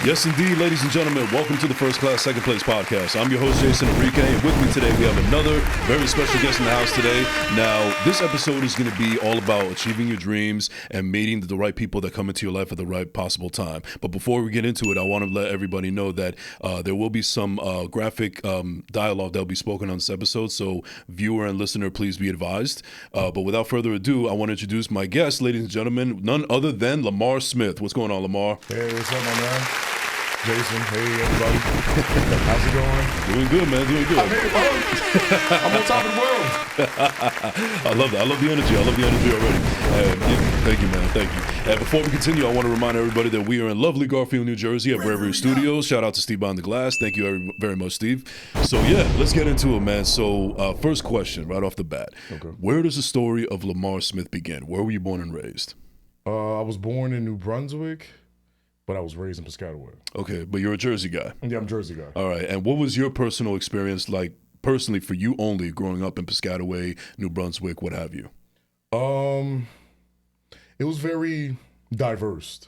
Yes, indeed, ladies and gentlemen, welcome to the First Class, Second Place podcast. I'm your host, Jason Enrique, and with me today, we have another very special guest in the house today. Now, this episode is going to be all about achieving your dreams and meeting the right people that come into your life at the right possible time. But before we get into it, I want to let everybody know that there will be some graphic dialogue that will be spoken on this episode, so viewer and listener, please be advised. But without further ado, I want to introduce my guest, ladies and gentlemen, none other than Lamar Smith. What's going on, Lamar? Hey, what's up, my man? Jason, hey everybody. How's it going? Doing good, man. Doing good. I made it, bro. I'm on top of the world. I love that. I love the energy. I love the energy already. Thank you, man. Thank you. And before we continue, I want to remind everybody that we are in lovely Garfield, New Jersey at Bravery Studios. Shout out to Steve behind the glass. Thank you very much, Steve. So yeah, let's get into it, man. So first question, right off the bat. Okay. Where does the story of Lamar Smith begin? Where were you born and raised? I was born in New Brunswick, but I was raised in Piscataway. Okay, but you're a Jersey guy. Yeah, I'm a Jersey guy. All right, and what was your personal experience like, personally for you only, growing up in Piscataway, New Brunswick, what have you? It was very diverse.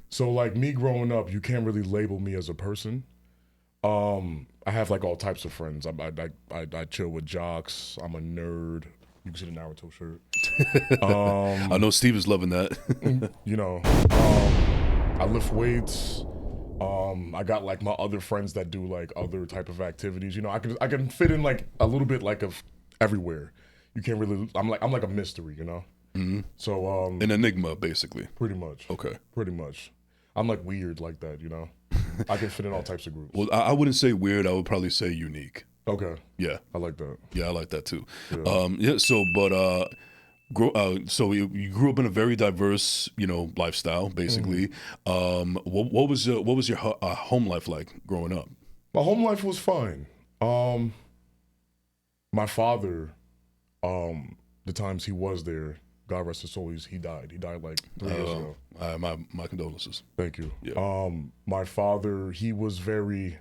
So like me growing up, you can't really label me as a person. I have like all types of friends. I chill with jocks. I'm a nerd. You can see the Naruto shirt. I know Steve is loving that. You know, I lift weights. I got like my other friends that do like other type of activities. You know, I can fit in like a little bit like of everywhere. You can't really. I'm like a mystery. You know. Mm-hmm. So An enigma, basically. pretty much. Okay. Pretty much. I'm like weird like that. You know. I can fit in all types of groups. Well, I wouldn't say weird. I would probably say unique. Okay. Yeah. I like that. Yeah, I like that too. Yeah. So you grew up in a very diverse, lifestyle, basically. What was your home life like growing up? My home life was fine. My father, the times he was there, God rest his soul, he died. He died like 3 years ago. My condolences. Thank you. Yeah. My father, he was very,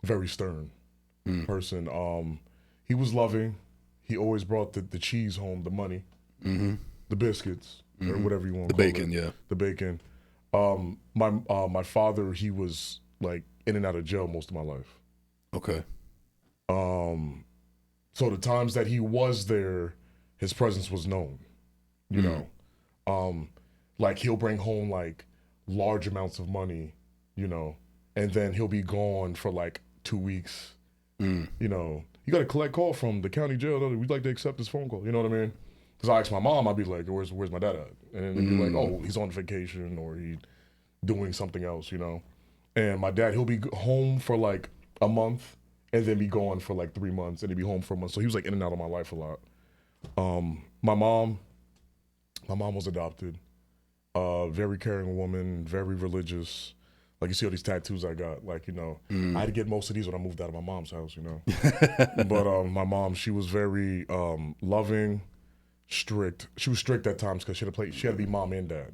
very stern person. He was loving. He always brought the cheese home, the money, the biscuits, or whatever you want to call it. The bacon, yeah. The bacon. My father, he was like in and out of jail most of my life. Okay. So the times that he was there, his presence was known. You know, like he'll bring home like large amounts of money, and then he'll be gone for like 2 weeks. You know, you got to collect call from the county jail. We'd like to accept this phone call. You know what I mean? Because I asked my mom, I'd be like, "Where's my dad at?" And then they'd be like, "Oh, he's on vacation or he's doing something else." And my dad, he'll be home for like a month and then be gone for like 3 months and he'd be home for a month. So he was like in and out of my life a lot. My mom was adopted. Very caring woman, very religious. Like you see all these tattoos I got, like, I had to get most of these when I moved out of my mom's house, But my mom, she was very loving, strict. She was strict at times because she had to be mom and dad.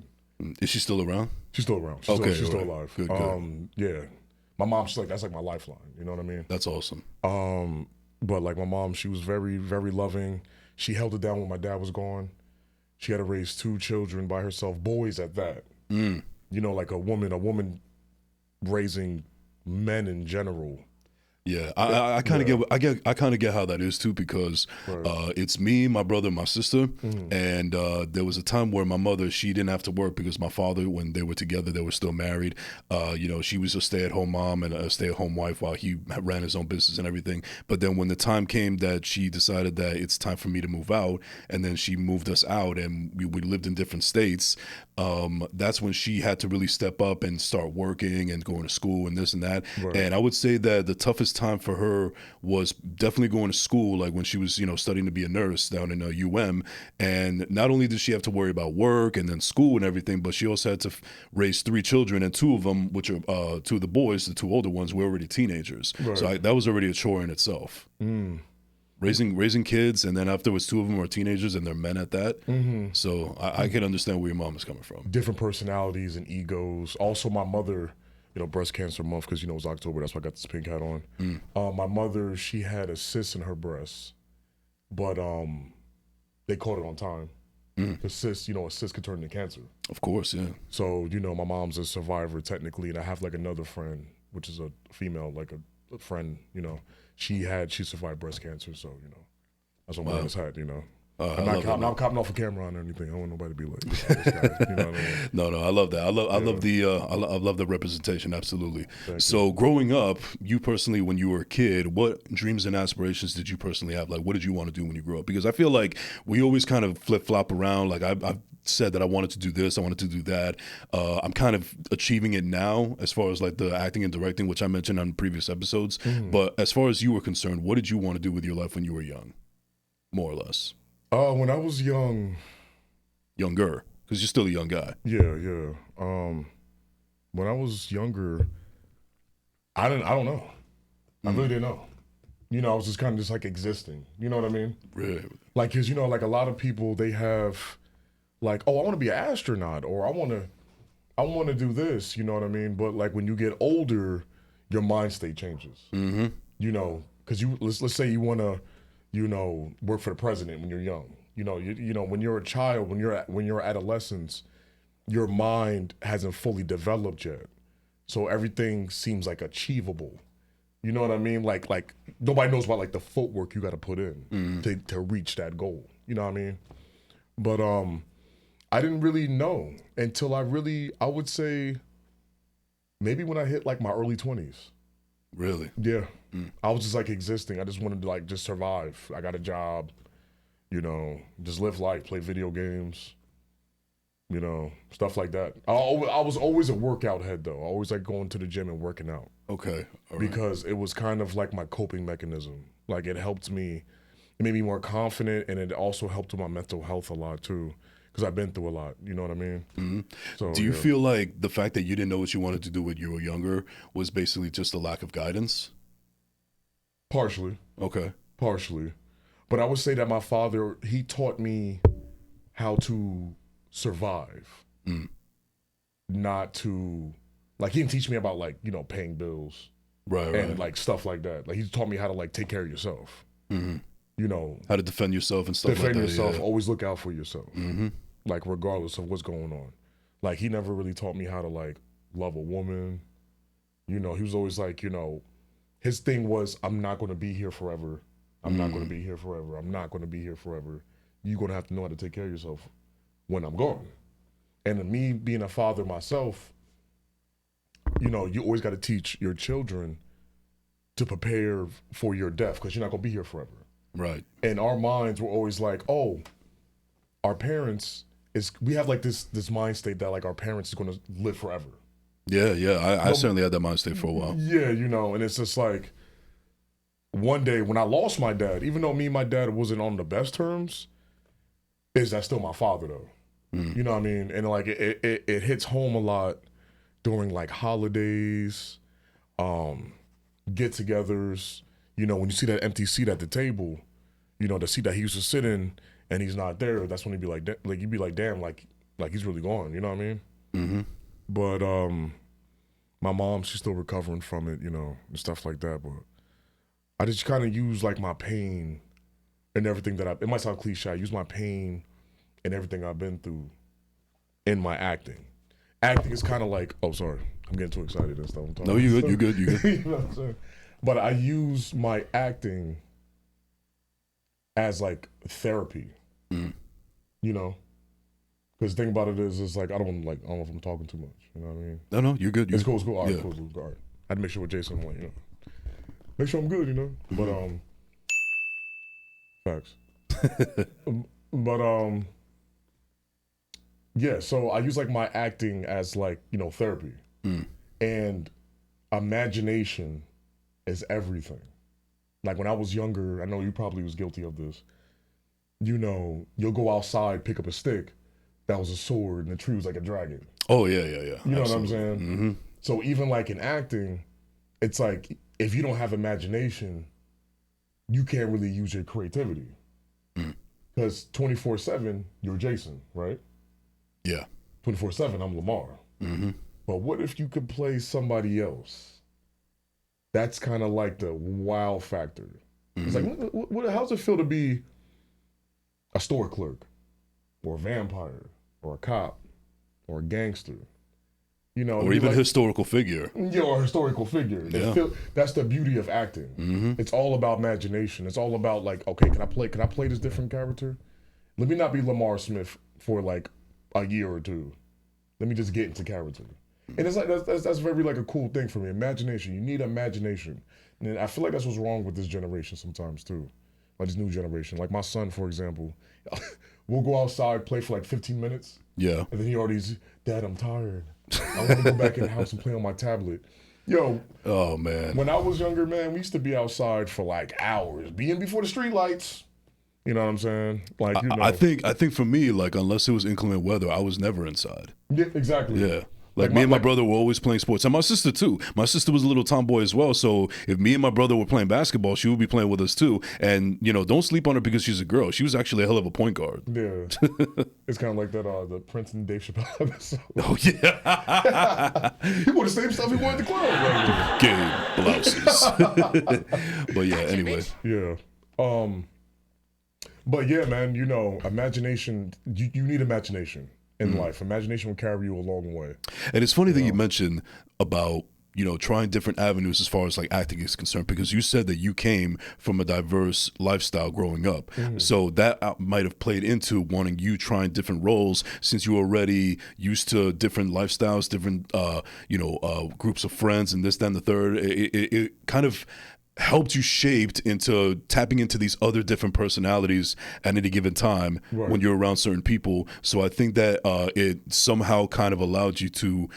Is she still around? She's still around. She's still alive. Good. Yeah. My mom, that's like my lifeline. You know what I mean? That's awesome. But like my mom, she was very, very loving. She held it down when my dad was gone. She had to raise 2 children by herself, boys at that. Like a woman raising men in general. Yeah, I kind of get how that is too, because it's me, my brother, and my sister, and there was a time where my mother, she didn't have to work because my father, when they were together, they were still married. She was a stay-at-home mom and a stay-at-home wife while he ran his own business and everything. But then when the time came that she decided that it's time for me to move out, and then she moved us out, and we lived in different states. That's when she had to really step up and start working and going to school and this and that. Right. And I would say that the toughest time for her was definitely going to school, like when she was, studying to be a nurse down in UM. And not only did she have to worry about work and then school and everything, but she also had to raise 3 children, and 2 of them, which are 2 of the boys, the 2 older ones, were already teenagers. Right. So that was already a chore in itself. Raising kids, and then afterwards 2 of them are teenagers and they're men at that. So I can understand where your mom is coming from. Different personalities and egos. Also, my mother, breast cancer month, because, it's October. That's why I got this pink hat on. My mother, she had a cyst in her breast, but they caught it on time. Because cysts could turn into cancer. Of course, yeah. So, my mom's a survivor technically, and I have like another friend, which is a female, like a friend, she survived breast cancer. So, that's what my name is had, I'm not copping off a camera on or anything. I don't want nobody to be like, this guy, you know what I mean? No, I love that. I love the representation. Absolutely. Thank So, growing up, you personally, when you were a kid, what dreams and aspirations did you personally have? Like, what did you want to do when you grew up? Because I feel like we always kind of flip flop around. Like, I've said that I wanted to do this, I wanted to do that. I'm kind of achieving it now, as far as like the acting and directing, which I mentioned on previous episodes. But as far as you were concerned, what did you want to do with your life when you were young, more or less? When I was young, Younger, because you're still a young guy. yeah. When I was younger, I don't know. I really didn't know. I was just kind of just like existing. You know what I mean? Really? Like, cause like a lot of people, they have like, oh, I want to be an astronaut, or I want to do this. You know what I mean? But like when you get older, your mind state changes. Because let's say you want to, work for the president when you're young. When you're a child, when you're adolescence, your mind hasn't fully developed yet, so everything seems like achievable. You know what I mean? Like nobody knows about like the footwork you got to put in to reach that goal. You know what I mean? But I didn't really know until I would say maybe when I hit like my early 20s. Really? Yeah. I was just like existing. I just wanted to like just survive. I got a job, just live life, play video games, stuff like that. I was always a workout head though. I always like going to the gym and working out. Okay. All right. Because it was kind of like my coping mechanism. Like it helped me, it made me more confident, and it also helped with my mental health a lot too. Because I've been through a lot, you know what I mean? So, do you feel like the fact that you didn't know what you wanted to do when you were younger was basically just a lack of guidance? Partially. Okay. Partially. But I would say that my father, he taught me how to survive. Not to, like, he didn't teach me about, like, paying bills. Right. And, like, stuff like that. Like, he taught me how to, like, take care of yourself. How to defend yourself and stuff like that. Defend yourself. Yeah. Always look out for yourself. Like, regardless of what's going on. Like, he never really taught me how to, like, love a woman. He was always like, his thing was, I'm not going to be here forever. I'm not going to be here forever. I'm not going to be here forever. You're going to have to know how to take care of yourself when I'm gone. And me being a father myself, you always got to teach your children to prepare for your death, because you're not going to be here forever. Right. And our minds were always like, oh, our parents, we have like this mind state that like our parents is going to live forever. Yeah. I certainly had that mind state for a while. Yeah, and it's just like, one day when I lost my dad, even though me and my dad wasn't on the best terms, is that still my father though? You know what I mean? And like it hits home a lot during like holidays, get-togethers. When you see that empty seat at the table, the seat that he used to sit in, and he's not there. That's when you'd be like, damn, like he's really gone. You know what I mean? But my mom, she's still recovering from it, and stuff like that. But I just kind of use like my pain and everything it might sound cliche. I use my pain and everything I've been through in my acting. Acting is kind of like, oh, sorry, I'm getting too excited and stuff. No, you good. You know what I'm saying? But I use my acting as like therapy, Because the thing about it is, it's like I don't know if I'm talking too much. You know what I mean? No, you're good. It's cool. All right, cool. All right. I had to make sure with Jason, I'm like, make sure I'm good, But facts. But yeah. So I use like my acting as like therapy, and imagination is everything. Like when I was younger, I know you probably was guilty of this. You'll go outside, pick up a stick, that was a sword, and the tree was like a dragon. Oh yeah. You know what I'm saying? So even like in acting, it's like if you don't have imagination, you can't really use your creativity. Because 24/7, you're Jason, right? Yeah. 24/7, I'm Lamar. But what if you could play somebody else? That's kind of like the wow factor. It's like, how's it feel to be a store clerk? or a vampire or a cop or a gangster. You know, or even a historical figure. Yeah, or a historical figure. Yeah. That's the beauty of acting. Mm-hmm. It's all about imagination. It's all about like, okay, can I play this different character? Let me not be Lamar Smith for like a year or two. Let me just get into character. And it's like that's very like a cool thing for me. Imagination. You need imagination. And I feel like that's what's wrong with this generation sometimes too. Like this new generation. Like my son, for example, we'll go outside, play for like 15 minutes. Yeah. And then he already's, Dad, I'm tired. I want to go back in the house and play on my tablet. Yo. Oh man. When I was younger, man, we used to be outside for like hours, being before the street lights. You know what I'm saying? Like, you know. I think for me, like, unless it was inclement weather, I was never inside. Yeah, exactly. Yeah. Like me and my brother were always playing sports, and my sister too. My sister was a little tomboy as well, so if me and my brother were playing basketball, she would be playing with us too. And you know, don't sleep on her because she's a girl. She was actually a hell of a point guard. Yeah, it's kind of like that the Prince and Dave Chappelle episode. Oh yeah, he wore the same stuff he wore at the club. Right? Gay blouses. But yeah, anyway. Yeah. But yeah, man, you know, imagination. You need imagination in life. Imagination will carry you a long way. And it's funny that you mentioned about, you know, trying different avenues as far as like acting is concerned, because you said that you came from a diverse lifestyle growing up. So that might have played into wanting you trying different roles, since you were already used to different lifestyles, different, groups of friends and this, that, and the third. It kind of helped you shaped into tapping into these other different personalities at any given time when you're around certain people. So I think that it somehow kind of allowed you to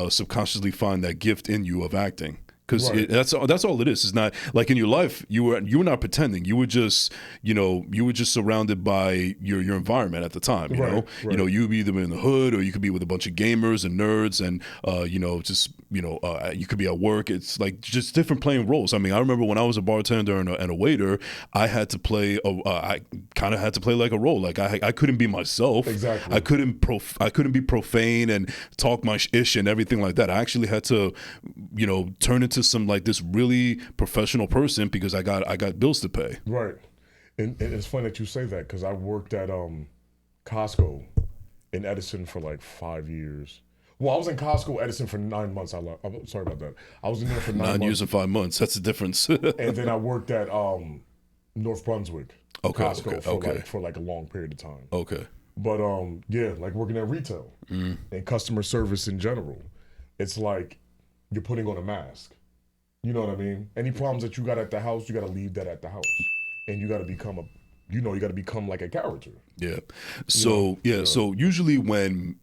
subconsciously find that gift in you of acting. Because that's all it is. It's not like in your life you were not pretending. You were just surrounded by your environment at the time. You know, you would be either in the hood or you could be with a bunch of gamers and nerds, and you could be at work. It's like just different playing roles. I mean, I remember when I was a bartender and a waiter, I had to play. I kind of had to play like a role. Like I couldn't be myself. Exactly. I couldn't be profane and talk my ish and everything like that. I actually had to, turn into some like this really professional person because I got bills to pay. Right. And it's funny that you say that, because I worked at Costco in Edison for like 5 years. Well, I was in Costco Edison for 9 months. I'm sorry about that. I was in there for 9 months. 9 years and 5 months. That's the difference. And then I worked at North Brunswick Costco for like a long period of time. Okay. But like working at retail and customer service in general, it's like you're putting on a mask. You know what I mean? Any problems that you got at the house, you got to leave that at the house, and you got to become like a character. Yeah. So So usually when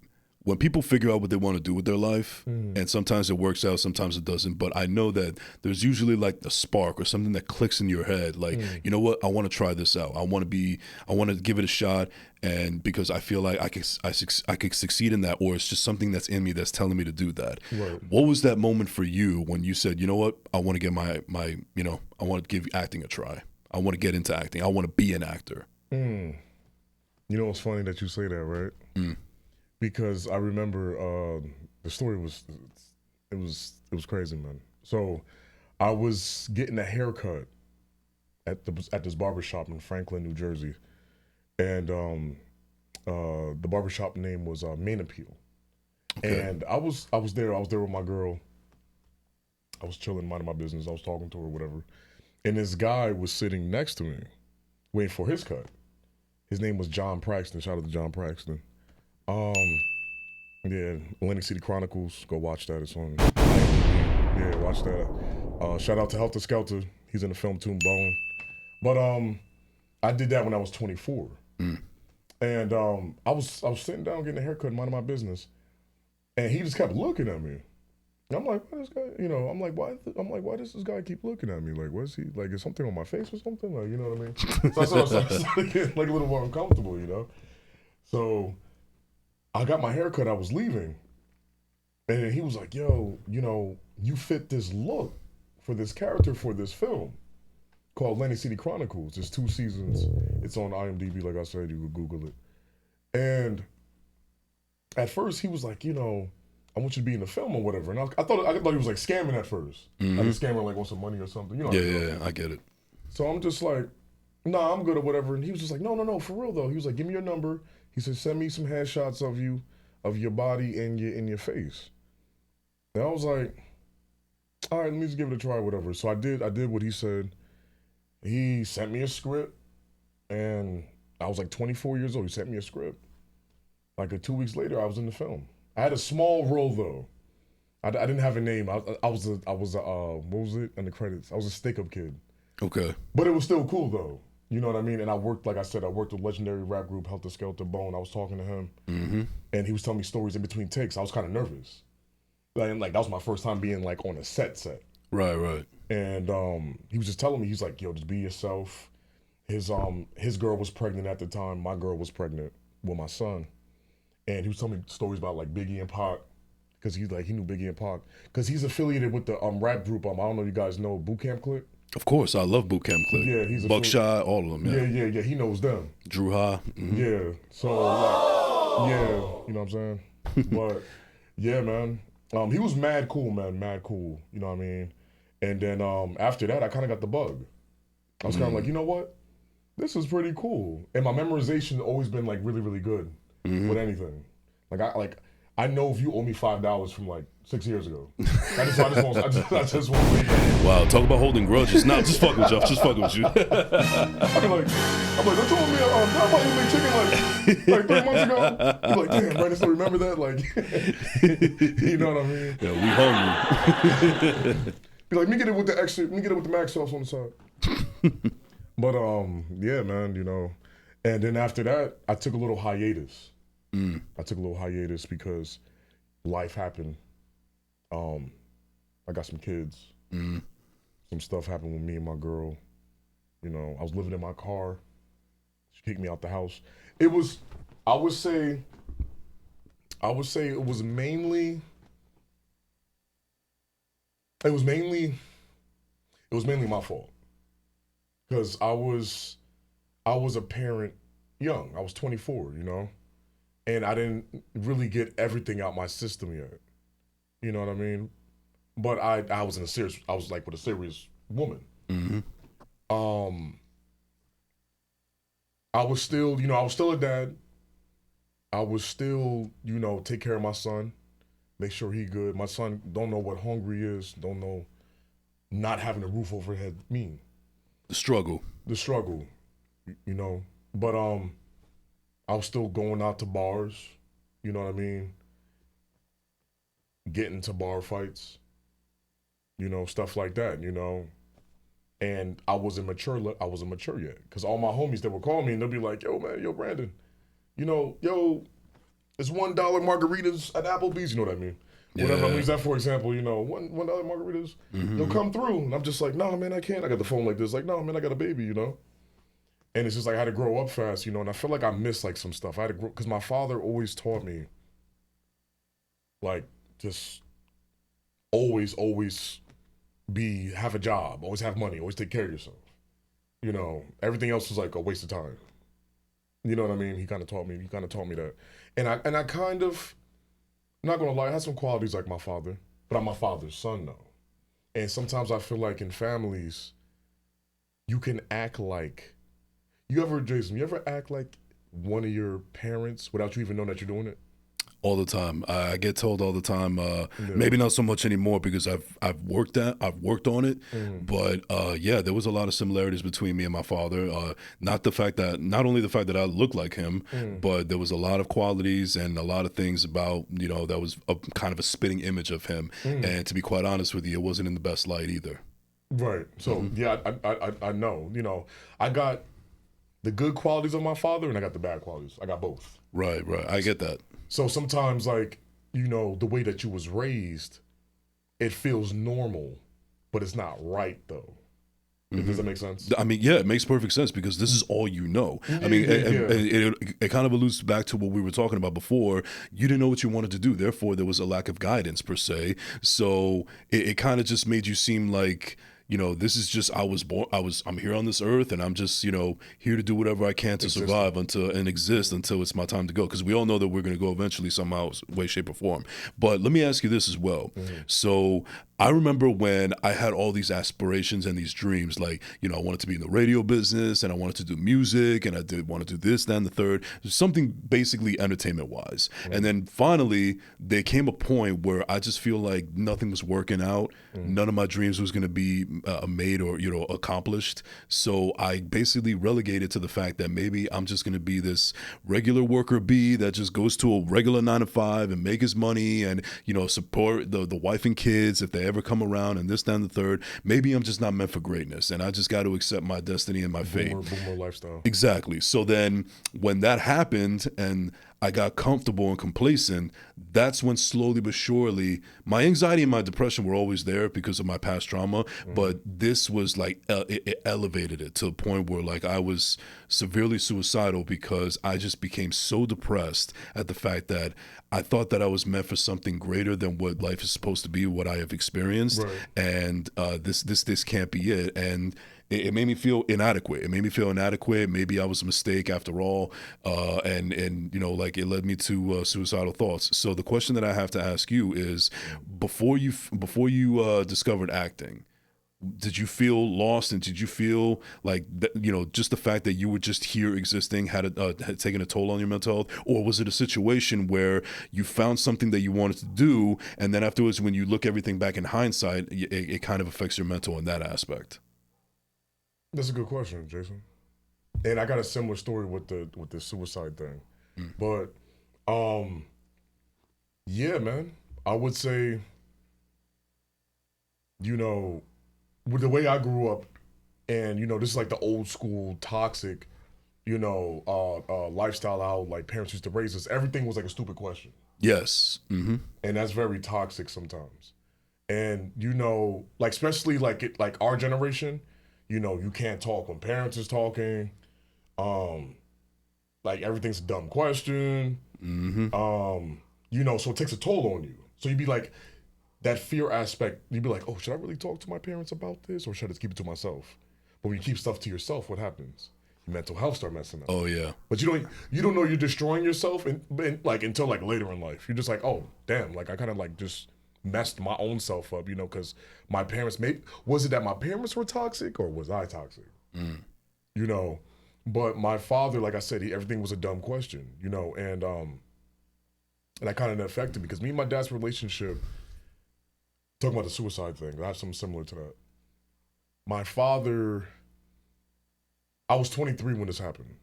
people figure out what they want to do with their life, and sometimes it works out, sometimes it doesn't, but I know that there's usually like a spark or something that clicks in your head, like, you know what, I want to try this out. I want to give it a shot, and because I feel like I could succeed in that, or it's just something that's in me that's telling me to do that. Right. What was that moment for you when you said, you know what, I want to get I want to give acting a try. I want to get into acting. I want to be an actor. You know, it's funny that you say that, right? Because I remember the story was crazy, man. So I was getting a haircut at this barbershop in Franklin, New Jersey, and the barbershop name was Main Appeal. Okay. And I was there with my girl. I was chilling, minding my business. I was talking to her, whatever. And this guy was sitting next to me, waiting for his cut. His name was John Braxton. Shout out to John Braxton. Atlantic City Chronicles. Go watch that. It's on. Yeah, watch that. Shout out to Helter Skelter. He's in the film Tomb Bone. But I did that when I was 24, and I was sitting down getting a haircut, minding my business, and he just kept looking at me. And I'm like, why this guy? Why does this guy keep looking at me? Like, what is he? Like, is something on my face or something? Like, you know what I mean? So I started getting like a little more uncomfortable, you know. So I got my haircut. I was leaving, and he was like, "Yo, you fit this look for this character for this film called Atlantic City Chronicles. There's 2 seasons. It's on IMDb. Like I said, you could Google it." And at first, he was like, "I want you to be in the film or whatever." And I thought he was like scamming at first. Like a scammer like wants some money or something. Yeah, I get it. So I'm just like, "Nah, I'm good or whatever." And he was just like, "No, for real though." He was like, "Give me your number. He said, send me some headshots of you, of your body and your face. And I was like, all right, let me just give it a try, whatever. So I did what he said. He sent me a script, and I was like 24 years old. He sent me a script. Like 2 weeks later, I was in the film. I had a small role though. I didn't have a name. I was what was it in the credits? I was a stick-up kid. Okay. But it was still cool though. You know what I mean? And I worked, like I said, I worked with legendary rap group Helter Skelter Bone. I was talking to him, and he was telling me stories in between takes. I was kind of nervous. Like that was my first time being like on a set. Right. And he was just telling me, he's like, yo, just be yourself. His girl was pregnant at the time. My girl was pregnant with my son. And he was telling me stories about like Biggie and Pac, because he knew Biggie and Pac, because he's affiliated with the rap group. I don't know if you guys know Boot Camp Click. Of course, I love Boot Camp Click. Yeah, he's Buckshot, all of them. Yeah. He knows them. Drew High. Yeah. So like, yeah, you know what I'm saying. But yeah, man. He was mad cool, man. Mad cool. You know what I mean. And then after that, I kind of got the bug. I was kind of like, you know what? This is pretty cool. And my memorization always been like really, really good with anything. I know if you owe me $5 from like 6 years ago. I just want to. Wow, talk about holding grudges. Nah, just fuck with you. Just fuck with you. I'm like, don't tell me how about you make chicken like 3 months ago. You're like, damn, right? I still remember that. Like, you know what I mean? Yeah, we hungry. Be like, let me get it with the mac sauce on the side. But yeah, man, you know. And then after that, I took a little hiatus. I took a little hiatus because life happened. I got some kids. Some stuff happened with me and my girl. You know, I was living in my car. She kicked me out the house. I would say it was mainly my fault. Because I was a parent young. I was 24, you know? And I didn't really get everything out my system yet. You know what I mean? But I was like with a serious woman. I was still a dad. I was still, take care of my son, make sure he good. My son don't know what hungry is, don't know not having a roof over his head mean. The struggle, you know. But I was still going out to bars, you know what I mean? Getting to bar fights, stuff like that, And I wasn't mature yet. Because all my homies that would call me and they'll be like, yo, man, yo, Brandon, it's $1 margaritas at Applebee's, you know what I mean? Yeah. Whatever I use that for example, $1 margaritas, they'll come through. And I'm just like, no, man, I can't. I got the phone like this, like, no, man, I got a baby, And it's just like I had to grow up fast, and I feel like I missed like some stuff. I had to grow, because my father always taught me, like, just always have a job, always have money, always take care of yourself. Everything else was like a waste of time. You know what I mean? He kind of taught me that. And I kind of, I'm not gonna lie, I had some qualities like my father, but I'm my father's son though. And sometimes I feel like in families, you can act like, Jason, you ever act like one of your parents without you even knowing that you're doing it? All the time. I get told all the time, maybe not so much anymore because I've worked on it, but yeah, there was a lot of similarities between me and my father. Not only the fact that I look like him, but there was a lot of qualities and a lot of things about, that was a kind of a spitting image of him. And to be quite honest with you, it wasn't in the best light either. Right. So yeah, I know. I got the good qualities of my father and I got the bad qualities. I got both. Right. I get that. So sometimes, like, the way that you was raised, it feels normal, but it's not right, though. Does that make sense? I mean, yeah, it makes perfect sense because this is all you know. I mean, it kind of alludes back to what we were talking about before. You didn't know what you wanted to do. Therefore, there was a lack of guidance, per se. So it kind of just made you seem like, this is just, I'm here on this earth and I'm just, here to do whatever I can to survive and exist until it's my time to go. Because we all know that we're going to go eventually somehow, way, shape, or form. But let me ask you this as well. So I remember when I had all these aspirations and these dreams, like, I wanted to be in the radio business and I wanted to do music and I did want to do this, that, and the third, something basically entertainment wise. And then finally, there came a point where I just feel like nothing was working out. None of my dreams was going to be made or, accomplished. So I basically relegated to the fact that maybe I'm just going to be this regular worker bee that just goes to a regular 9 to 5 and make his money and, support the wife and kids if they ever come around and this, that, and the third. Maybe I'm just not meant for greatness and I just got to accept my destiny and my fate. Boomer lifestyle. Exactly. So then when that happened and I got comfortable and complacent, that's when slowly but surely my anxiety and my depression were always there because of my past trauma. But this was like, it elevated it to a point where like I was severely suicidal because I just became so depressed at the fact that I thought that I was meant for something greater than what life is supposed to be, what I have experienced. Right. And this can't be it. And it made me feel inadequate. Maybe I was a mistake after all. And like it led me to suicidal thoughts. So the question that I have to ask you is, before you discovered acting, did you feel lost and did you feel like just the fact that you were just here existing had taken a toll on your mental health? Or was it a situation where you found something that you wanted to do and then afterwards when you look everything back in hindsight, it kind of affects your mental in that aspect? That's a good question, Jason. And I got a similar story with the suicide thing. But yeah, man, I would say, with the way I grew up, and this is like the old school toxic, lifestyle how like parents used to raise us. Everything was like a stupid question. Yes. Mm-hmm. And that's very toxic sometimes. And like especially like our generation, you can't talk when parents is talking. Like everything's a dumb question. Mm-hmm. So it takes a toll on you. So you'd be like, that fear aspect, you'd be like, oh, should I really talk to my parents about this or should I just keep it to myself? But when you keep stuff to yourself, what happens? Your mental health start messing up. Oh yeah. But you don't know you're destroying yourself until like later in life. You're just like, oh damn, like I kind of like just messed my own self up, because my parents was it that my parents were toxic or was I toxic? But my father, like I said, everything was a dumb question, and that kind of affected me because me and my dad's relationship, talking about the suicide thing, I have something similar to that. My father, I was 23 when this happened.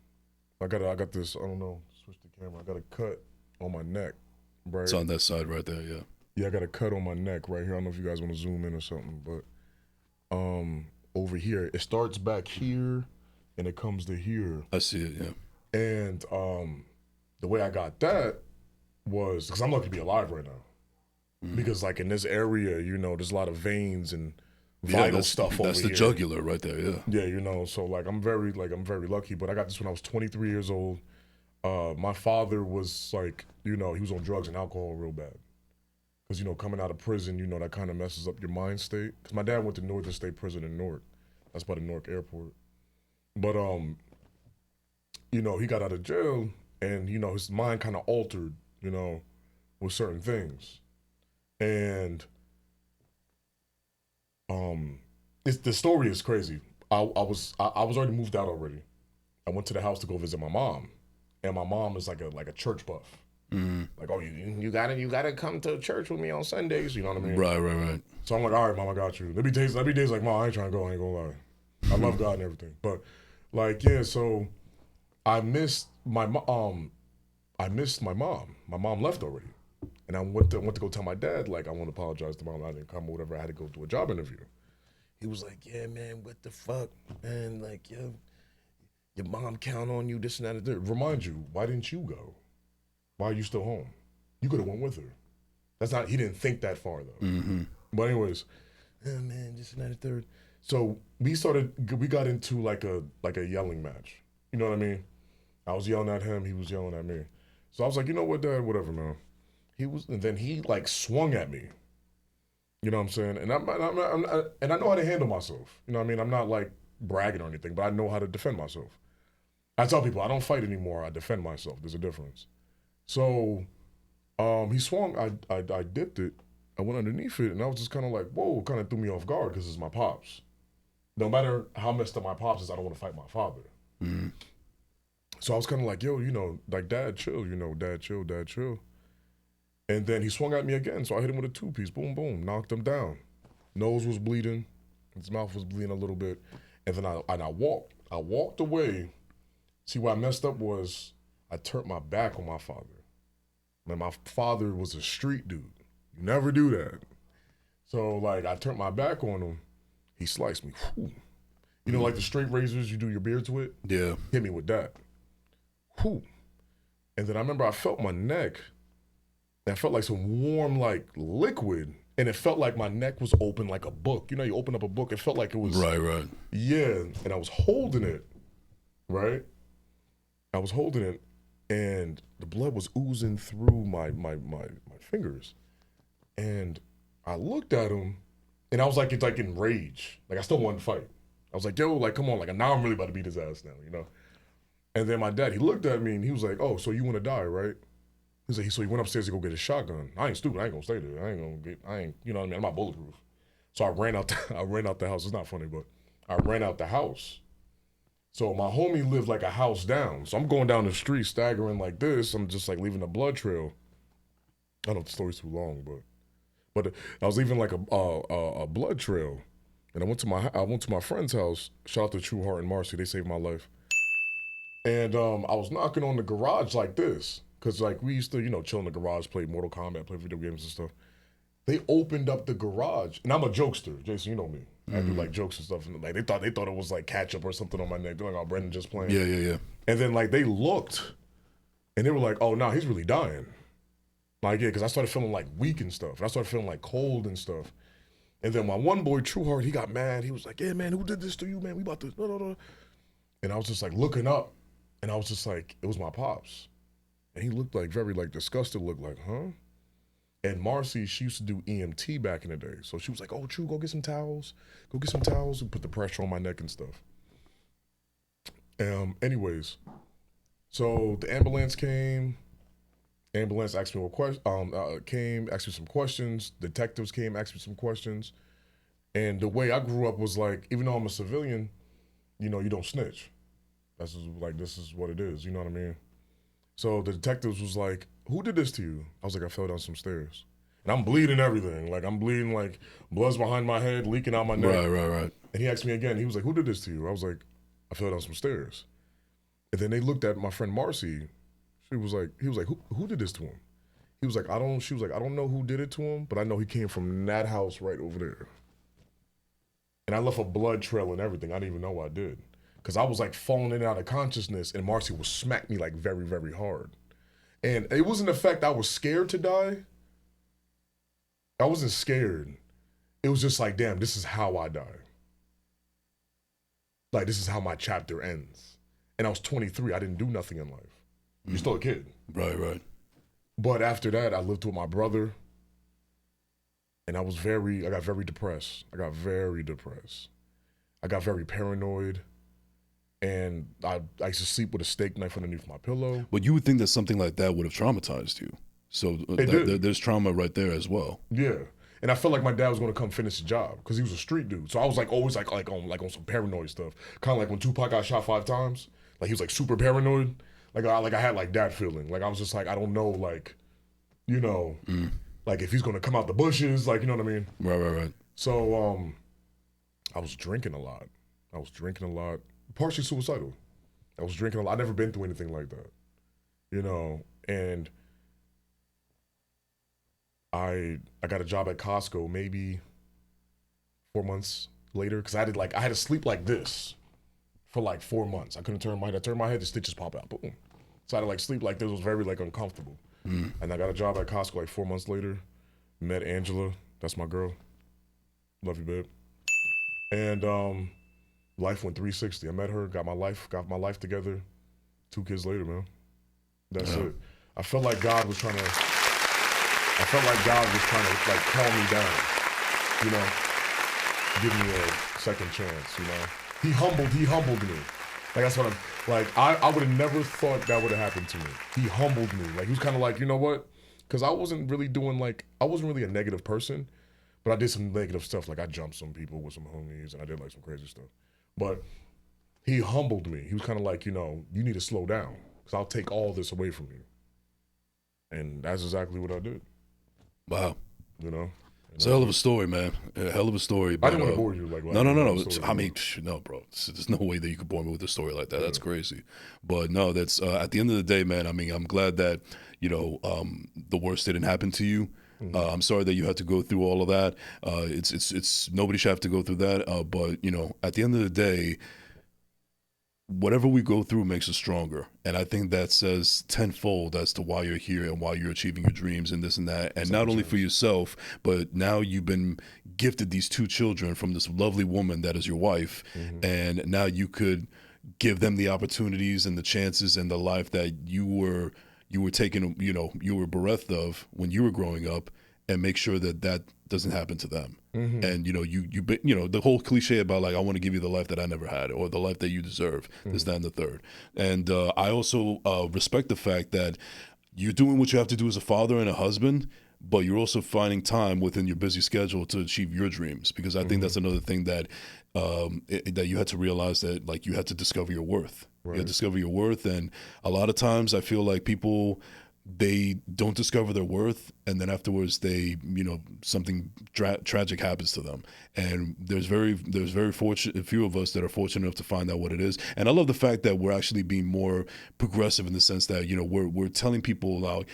I got this, I don't know, switch the camera. I got a cut on my neck, right? It's on that side right there, yeah. Yeah, I got a cut on my neck right here. I don't know if you guys want to zoom in or something, but over here, it starts back here and it comes to here. I see it, yeah. And the way I got that was, because I'm lucky to be alive right now. Because like in this area, there's a lot of veins and vital stuff over here. That's the jugular right there, yeah. Yeah, so like I'm very lucky, but I got this when I was 23 years old. My father was like, he was on drugs and alcohol real bad. Because, coming out of prison, that kind of messes up your mind state. Because my dad went to Northern State Prison in Newark. That's by the Newark Airport. But, he got out of jail and, his mind kind of altered, with certain things. And the story is crazy. I was already moved out already. I went to the house to go visit my mom. And my mom is like a church buff. Like, oh, you gotta come to church with me on Sundays. You know what I mean? Right. So I'm like, all right, Mom, I got you. There'll be days like, Mom, I ain't trying to go. I ain't gonna lie. I love God and everything, but like, yeah. So I missed my mom. My mom left already, and I went to go tell my dad, like, I want to apologize to Mom. I didn't come or whatever. I had to go do a job interview. He was like, yeah, man, what the fuck, man? Like, yeah, your mom count on you, this and that and that. Remind you, why didn't you go? Why are you still home? You could have went with her. He didn't think that far though. Mm-hmm. But anyways, oh man, this and that and third. So we got into like a yelling match. You know what I mean? I was yelling at him, he was yelling at me. So I was like, you know what, Dad, whatever, man. And then he like swung at me. You know what I'm saying? And I know how to handle myself. You know what I mean? I'm not like bragging or anything, but I know how to defend myself. I tell people I don't fight anymore. I defend myself. There's a difference. So he swung. I dipped it, I went underneath it, and I was just kind of like, whoa, kind of threw me off guard because it's my pops. No matter how messed up my pops is, I don't want to fight my father. Mm-hmm. So I was kind of like, yo, like, dad, chill, dad, chill, dad, chill. And then he swung at me again, so I hit him with a two-piece, boom, boom, knocked him down. Nose was bleeding, his mouth was bleeding a little bit, and then I walked. I walked away. See, what I messed up was I turned my back on my father. Man, my father was a street dude. You never do that. So, like, I turned my back on him. He sliced me. Whew. You know, like the straight razors you do your beards with? Yeah. Hit me with that. Whew. And then I remember I felt my neck, and I felt like some warm, like, liquid, and it felt like my neck was open like a book. You know, you open up a book, it felt like it was... Right. Yeah, and I was holding it, right? I was holding it, and the blood was oozing through my fingers. And I looked at him, and I was like, it's like in rage. Like, I still wanted to fight. I was like, yo, like, come on. Like, now I'm really about to beat his ass now, you know? And then my dad, he looked at me, and he was like, oh, so you want to die, right? He's like, so he went upstairs to go get his shotgun. I ain't stupid. I ain't gonna stay there. You know what I mean? I'm not bulletproof. So I ran out the house. It's not funny, but I ran out the house. So my homie lived like a house down. So I'm going down the street staggering like this. I'm just like leaving a blood trail. I don't know if the story's too long, but I was leaving like a blood trail. And I went to my friend's house. Shout out to True Heart and Marcy. They saved my life. And I was knocking on the garage like this. Cause like we used to, chill in the garage, play Mortal Kombat, play video games and stuff. They opened up the garage, and I'm a jokester, Jason. You know me. I do like jokes and stuff, and like they thought it was like ketchup or something on my neck. They're like, "Oh, Brendan just playing." Yeah. And then like they looked, and they were like, "Oh, nah, he's really dying." Like yeah, because I started feeling like weak and stuff. And I started feeling like cold and stuff. And then my one boy, True Heart, he got mad. He was like, "Yeah, man, who did this to you, man? We about to." No. And I was just like looking up, and I was just like, it was my pops. And he looked like very like disgusted, looked like, huh? And Marcy, she used to do EMT back in the day. So she was like, oh, True, go get some towels. Go get some towels and put the pressure on my neck and stuff. Anyways, so the ambulance came. Ambulance asked me asked me some questions. Detectives came, asked me some questions. And the way I grew up was like, even though I'm a civilian, you don't snitch. This is what it is, you know what I mean? So the detectives was like, who did this to you? I was like, I fell down some stairs. And I'm bleeding everything. Like, I'm bleeding, like, blood's behind my head, leaking out my neck. Right. And he asked me again. He was like, who did this to you? I was like, I fell down some stairs. And then they looked at my friend Marcy. He was like, who did this to him? She was like, I don't know who did it to him, but I know he came from that house right over there. And I left a blood trail and everything. I didn't even know I did. Because I was like falling in and out of consciousness, and Marcy would smack me like very, very hard. And it wasn't the fact I was scared to die. I wasn't scared. It was just like, damn, this is how I die. Like, this is how my chapter ends. And I was 23. I didn't do nothing in life. You're still a kid. Right. But after that, I lived with my brother. And I got very depressed. I got very paranoid. And I used to sleep with a steak knife underneath my pillow. But you would think that something like that would have traumatized you. So there's trauma right there as well. Yeah. And I felt like my dad was going to come finish the job because he was a street dude. So I was like always like on some paranoid stuff. Kind of like when Tupac got shot 5 times. Like he was like super paranoid. Like I had like that feeling. Like I was just like, I don't know, like, like if he's going to come out the bushes, like, you know what I mean? Right. So I was drinking a lot. Partially suicidal. I was drinking a lot. I've never been through anything like that, and I got a job at Costco maybe 4 months later because I had to sleep like this for like 4 months. I couldn't turn my head. I turned my head, the stitches pop out. Boom. So I had to like sleep like this. It was very like uncomfortable. And I got a job at Costco like 4 months later. Met Angela. That's my girl. Love you, babe. And life went 360. I met her, got my life together. 2 kids later, man. That's it. I felt like God was trying to like calm me down, give me a second chance, He humbled me. Like that's what I would have never thought that would have happened to me. He humbled me. Like he was kind of like, you know what? because I wasn't really doing like, I wasn't really a negative person, but I did some negative stuff. Like I jumped some people with some homies and I did like some crazy stuff. But he humbled me. He was kind of like, you know, you need to slow down because I'll take all this away from you. And that's exactly what I did. Wow. You know? It's a hell of a story, man. A hell of a story. But, I didn't want to bore you. Like, no. I mean, no, bro. There's no way that you could bore me with a story like that. Yeah. That's crazy. But no, that's at the end of the day, man. I mean, I'm glad that the worst didn't happen to you. Mm-hmm. I'm sorry that you had to go through all of that. It's nobody should have to go through that. But at the end of the day, whatever we go through makes us stronger. And I think that says tenfold as to why you're here and why you're achieving your dreams and this and that. And not only for yourself, but now you've been gifted these 2 children from this lovely woman that is your wife. Mm-hmm. And now you could give them the opportunities and the chances and the life that you were taken, you were bereft of when you were growing up, and make sure that that doesn't happen to them. Mm-hmm. And the whole cliche about like, I want to give you the life that I never had, or the life that you deserve, this, that, and the third. And I also respect the fact that you're doing what you have to do as a father and a husband, but you're also finding time within your busy schedule to achieve your dreams. Because I think that's another thing that that you had to realize, that like you had to discover your worth. Right. You had to discover your worth, and a lot of times I feel like people, they don't discover their worth, and then afterwards they, something tragic happens to them. And there's very fortunate, few of us that are fortunate enough to find out what it is. And I love the fact that we're actually being more progressive in the sense that, we're telling people, like,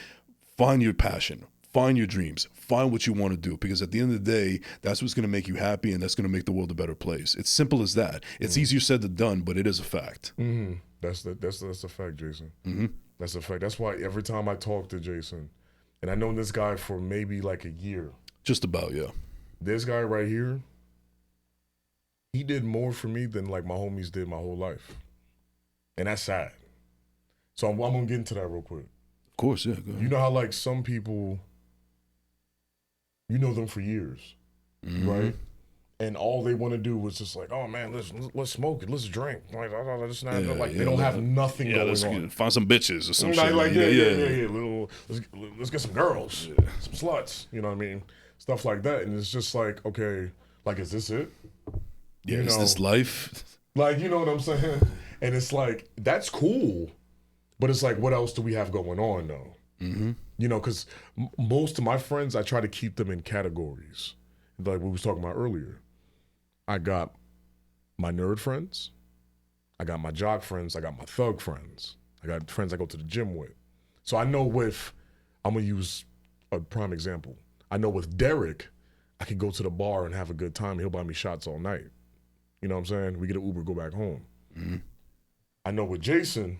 find your passion, find your dreams, find what you want to do, because at the end of the day, that's what's going to make you happy, and that's going to make the world a better place. It's simple as that. It's easier said than done, but it is a fact. Mm-hmm. That's a fact, Jason. Mm-hmm. That's a fact. That's why every time I talk to Jason, and I've known this guy for maybe like a year. Just about, yeah. This guy right here, he did more for me than like my homies did my whole life. And that's sad. So I'm going to get into that real quick. Of course, yeah. Go ahead. You know how like some people, you know them for years, right? And all they want to do was just like, oh man, let's smoke it, let's drink. Like, they don't have nothing going on. Find some bitches or some shit. Like, let's get some girls, some sluts. You know what I mean? Stuff like that. And it's just like, okay, like, is this it? Yeah, is this life? Like, you know what I'm saying? And it's like, that's cool, but it's like, what else do we have going on though? Mm-hmm. Because most of my friends, I try to keep them in categories, like we was talking about earlier. I got my nerd friends, I got my jock friends, I got my thug friends, I got friends I go to the gym with. So I know I'm gonna use a prime example. I know with Derek, I could go to the bar and have a good time. He'll buy me shots all night. You know what I'm saying? We get an Uber, go back home. Mm-hmm. I know with Jason,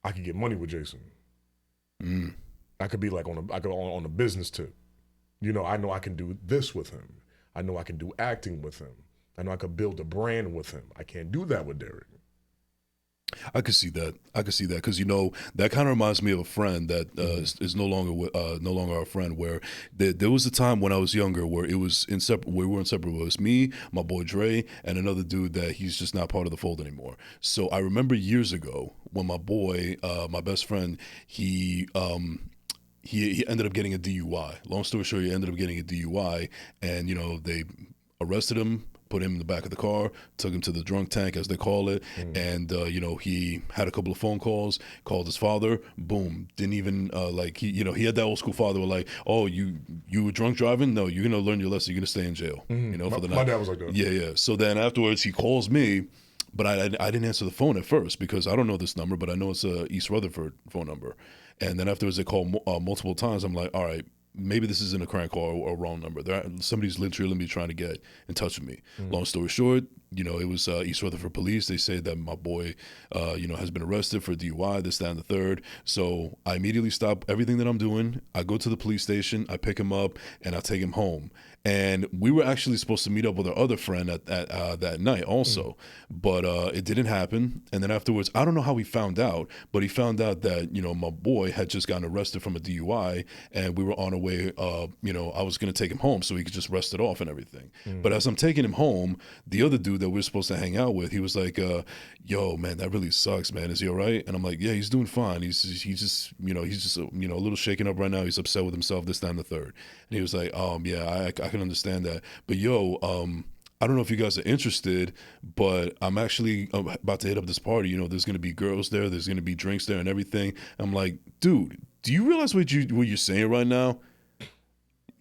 I could get money with Jason. Mm. I could be like on a business tip. I know I can do this with him. I know I can do acting with him. I know I could build a brand with him. I can't do that with Derek. I could see that. Because that kind of reminds me of a friend that is no longer a friend. Where there was a time when I was younger where it was we were inseparable. It was me, my boy Dre, and another dude that he's just not part of the fold anymore. So I remember years ago when my boy, my best friend, he ended up getting a DUI. Long story short, he ended up getting a DUI, and they arrested him, put him in the back of the car, took him to the drunk tank, as they call it. And, he had a couple of phone calls, called his father, boom. Didn't even, he had that old school father who like, oh, you were drunk driving? No, you're going to learn your lesson. You're going to stay in jail, for the night. My dad was like that. Yeah. So then afterwards he calls me, but I didn't answer the phone at first because I don't know this number, but I know it's a East Rutherford phone number. And then afterwards they call multiple times. I'm like, all right, maybe this isn't a crank call or a wrong number. Somebody's literally trying to get in touch with me. Long story short, it was East Rutherford police. They say that my boy, has been arrested for DUI, this, that, and the third. So I immediately stop everything that I'm doing. I go to the police station, I pick him up, and I take him home. And we were actually supposed to meet up with our other friend at that night also, but it didn't happen. And then afterwards, I don't know how he found out, but he found out that my boy had just gotten arrested from a DUI, and we were on our way way, I was going to take him home so he could just rest it off and everything. But as I'm taking him home, the other dude that we were supposed to hang out with, he was like, yo, man, that really sucks, man. Is he all right? And I'm like, yeah, he's doing fine. He's just a little shaken up right now. He's upset with himself, this, that, and the third. And he was like, yeah, I can understand that. But yo, I don't know if you guys are interested, but I'm actually about to hit up this party. There's going to be girls there. There's going to be drinks there and everything. I'm like, dude, do you realize what you're saying right now?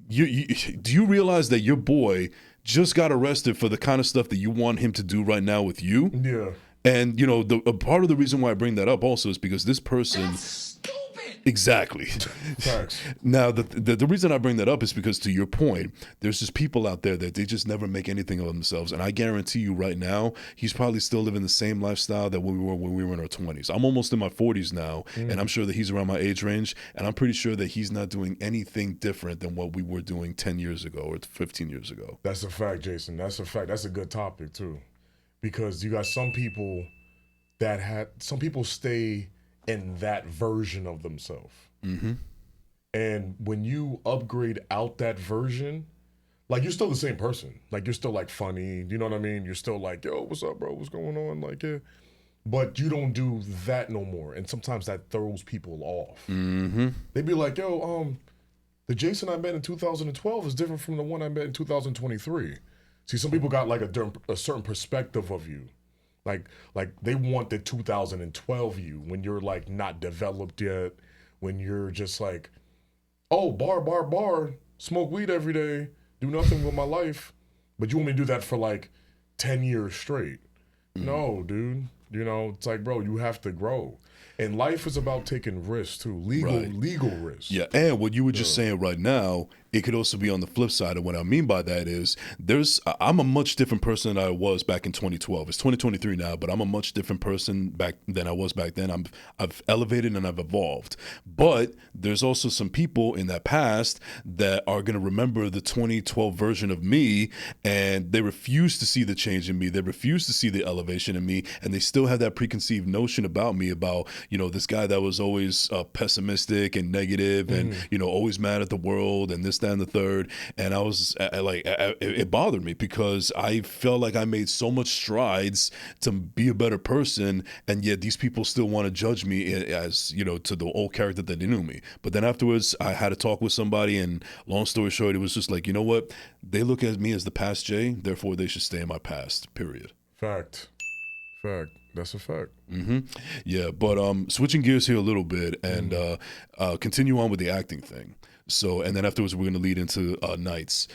Do you realize that your boy just got arrested for the kind of stuff that you want him to do right now with you? Yeah. And, a part of the reason why I bring that up also is because this person... Exactly. Facts. Now, the reason I bring that up is because, to your point, there's just people out there that they just never make anything of themselves. And I guarantee you right now, he's probably still living the same lifestyle that when we were in our 20s. I'm almost in my 40s now, and I'm sure that he's around my age range. And I'm pretty sure that he's not doing anything different than what we were doing 10 years ago or 15 years ago. That's a fact, Jason. That's a fact. That's a good topic, too. Because you got some people some people stay in that version of themselves. Mm-hmm. And when you upgrade out that version, like, you're still the same person. Like, you're still, like, funny. You know what I mean? You're still like, yo, what's up, bro? What's going on? Like, yeah. But you don't do that no more. And sometimes that throws people off. Mm-hmm. They be like, yo, the Jason I met in 2012 is different from the one I met in 2023. See, some people got, like, a certain perspective of you. Like they want the 2012 you when you're, like, not developed yet, when you're just like, oh, bar, smoke weed every day, do nothing with my life, but you want me to do that for, like, 10 years straight. No, dude. It's like, bro, you have to grow. And life is about taking risks, too. Legal risks. Yeah, and what you were just saying right now, it could also be on the flip side. And what I mean by that is I'm a much different person than I was back in 2012. It's 2023 now, but I'm a much different person than I was back then. I've elevated and I've evolved. But there's also some people in that past that are going to remember the 2012 version of me, and they refuse to see the change in me. They refuse to see the elevation in me, and they still have that preconceived notion about me, about, this guy that was always pessimistic and negative and, always mad at the world and this, that, and the third. And I was it bothered me because I felt like I made so much strides to be a better person, and yet these people still want to judge me as, to the old character that they knew me. But then afterwards, I had to talk with somebody, and long story short, it was just like, you know what? They look at me as the past Jay, therefore they should stay in my past, period. Fact. That's a fact. Mm-hmm. Yeah, but switching gears here a little bit and continue on with the acting thing. So, and then afterwards, we're going to lead into nights.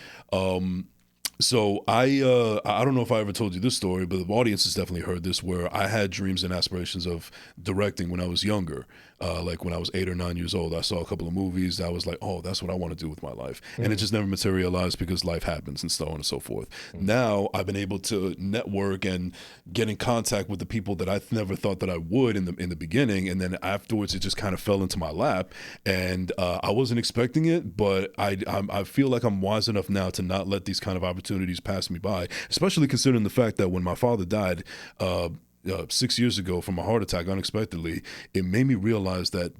So I don't know if I ever told you this story, but the audience has definitely heard this, where I had dreams and aspirations of directing when I was younger. Like when I was 8 or 9 years old, I saw a couple of movies. I was like, oh, that's what I want to do with my life. And it just never materialized because life happens and so on and so forth. Now I've been able to network and get in contact with the people that I never thought that I would in the beginning. And then afterwards, it just kind of fell into my lap. And I wasn't expecting it, but I feel like I'm wise enough now to not let these kind of opportunities pass me by, especially considering the fact that when my father died 6 years ago from a heart attack unexpectedly, it made me realize that